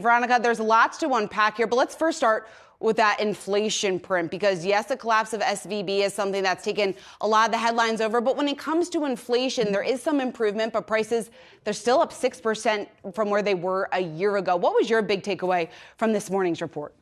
Veronica, there's lots to unpack here, but let's first start with that inflation print, because yes, the collapse of SVB is something that's taken a lot of the headlines over. But when it comes to inflation, there is some improvement, but prices, they're still up 6% from where they were a year ago. What was your big takeaway from this morning's report?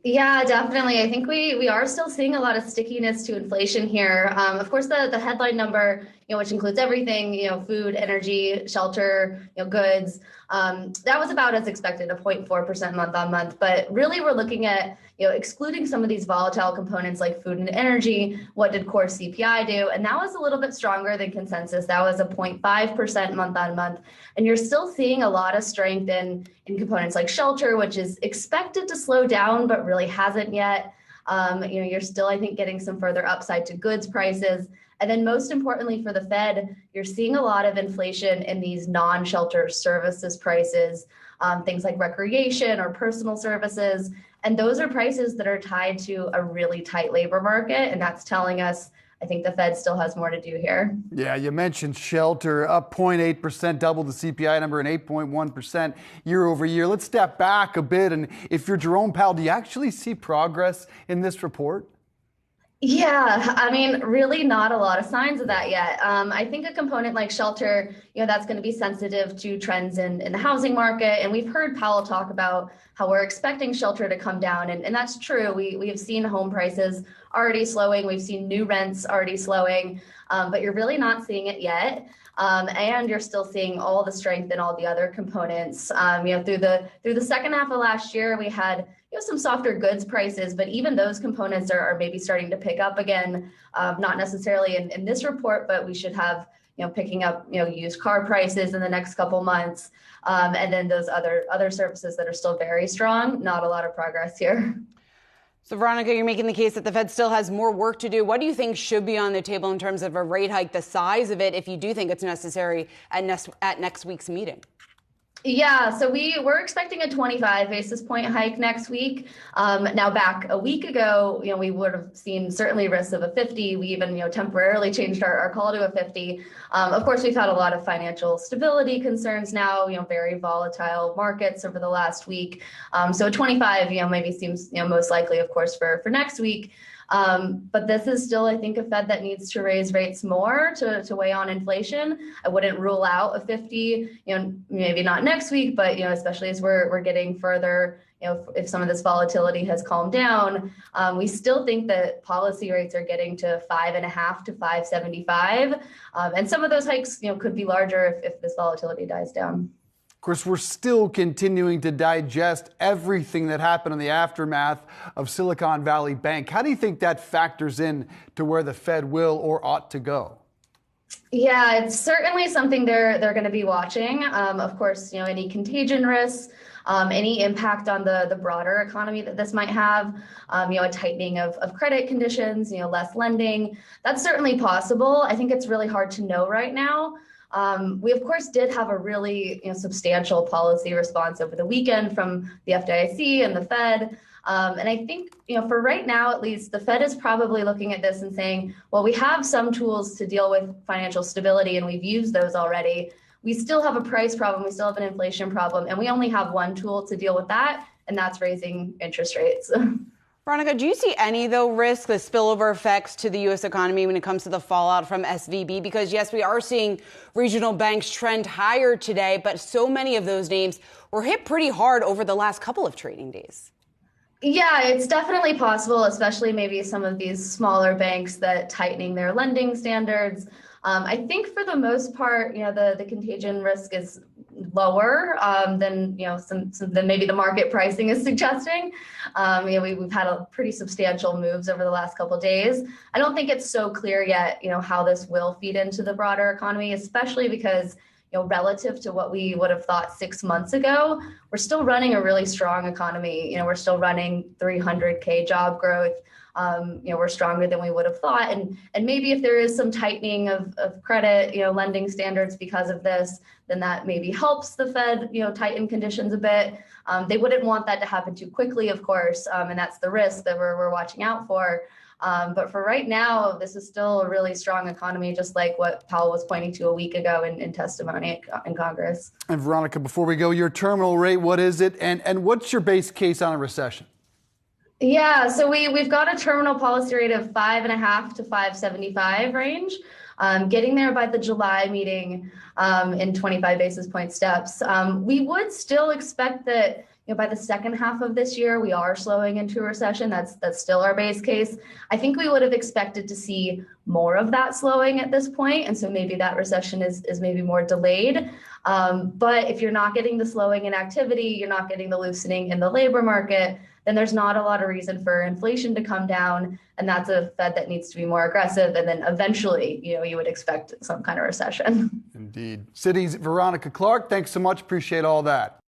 Yeah, definitely. I think we are still seeing a lot of stickiness to inflation here. Of course, the headline number, which includes everything, food, energy, shelter, goods, that was about as expected, a 0.4% month on month. But really, we're looking at, excluding some of these volatile components like food and energy, what did core CPI do? And that was a little bit stronger than consensus. That was a 0.5% month on month. And you're still seeing a lot of strength in components like shelter, which is expected to slow down, but really hasn't yet. You're still, I think, getting some further upside to goods prices. And then most importantly for the Fed, you're seeing a lot of inflation in these non-shelter services prices, things like recreation or personal services. And those are prices that are tied to a really tight labor market. And that's telling us, I think the Fed still has more to do here. Yeah, you mentioned shelter, up 0.8%, double the CPI number, and 8.1% year over year. Let's step back a bit. And if you're Jerome Powell, do you actually see progress in this report? Yeah, I mean, really not a lot of signs of that yet. I think a component like shelter, that's going to be sensitive to trends in the housing market. And we've heard Powell talk about how we're expecting shelter to come down. And that's true. We have seen home prices already slowing. We've seen new rents already slowing, but you're really not seeing it yet. And you're still seeing all the strength in all the other components. Through the second half of last year, we had some softer goods prices, but even those components are maybe starting to pick up again. Not necessarily in this report, but we should have picking up used car prices in the next couple months, and then those other services that are still very strong. Not a lot of progress here. So, Veronica, you're making the case that the Fed still has more work to do. What do you think should be on the table in terms of a rate hike, the size of it, if you do think it's necessary at next week's meeting? Yeah, so we're expecting a 25 basis point hike next week. Now, back a week ago, we would have seen certainly risks of a 50. We even, temporarily changed our call to a 50. Of course, we've had a lot of financial stability concerns now, very volatile markets over the last week. So a 25, maybe seems, most likely, of course, for next week. But this is still, I think, a Fed that needs to raise rates more to weigh on inflation. I wouldn't rule out a 50, maybe not next week, but, especially as we're getting further, if some of this volatility has calmed down, we still think that policy rates are getting to 5.5 to 5.75. And some of those hikes, could be larger if this volatility dies down. Of course, we're still continuing to digest everything that happened in the aftermath of Silicon Valley Bank. How do you think that factors in to where the Fed will or ought to go? Yeah, it's certainly something they're going to be watching. Of course, any contagion risks, any impact on the broader economy that this might have, a tightening of credit conditions, less lending. That's certainly possible. I think it's really hard to know right now. We, of course, did have a really substantial policy response over the weekend from the FDIC and the Fed. And I think, for right now, at least, the Fed is probably looking at this and saying, well, we have some tools to deal with financial stability, and we've used those already. We still have a price problem. We still have an inflation problem. And we only have one tool to deal with that, and that's raising interest rates. Veronica, do you see any, though, risk, the spillover effects to the U.S. economy when it comes to the fallout from SVB? Because, yes, we are seeing regional banks trend higher today, but so many of those names were hit pretty hard over the last couple of trading days. Yeah, it's definitely possible, especially maybe some of these smaller banks that tightening their lending standards. I think for the most part, the contagion risk is lower than than maybe the market pricing is suggesting. We've had a pretty substantial moves over the last couple of days. I don't think it's so clear yet, how this will feed into the broader economy, especially because relative to what we would have thought 6 months ago, we're still running a really strong economy. We're still running 300K job growth. We're stronger than we would have thought. And maybe if there is some tightening of credit, lending standards because of this, then that maybe helps the Fed, tighten conditions a bit. They wouldn't want that to happen too quickly, of course. And that's the risk that we're watching out for. But for right now, this is still a really strong economy, just like what Powell was pointing to a week ago in testimony in Congress. And Veronica, before we go, your terminal rate, what is it? And what's your base case on a recession? Yeah, so we've got a terminal policy rate of 5.5 to 5.75 range, getting there by the July meeting in 25 basis point steps. We would still expect that by the second half of this year, we are slowing into a recession. That's still our base case. I think we would have expected to see more of that slowing at this point, and so maybe that recession is maybe more delayed. But if you're not getting the slowing in activity, you're not getting the loosening in the labor market, then there's not a lot of reason for inflation to come down, and that's a Fed that needs to be more aggressive. And then eventually, you would expect some kind of recession. Indeed. Citi's Veronica Clark, thanks so much. Appreciate all that.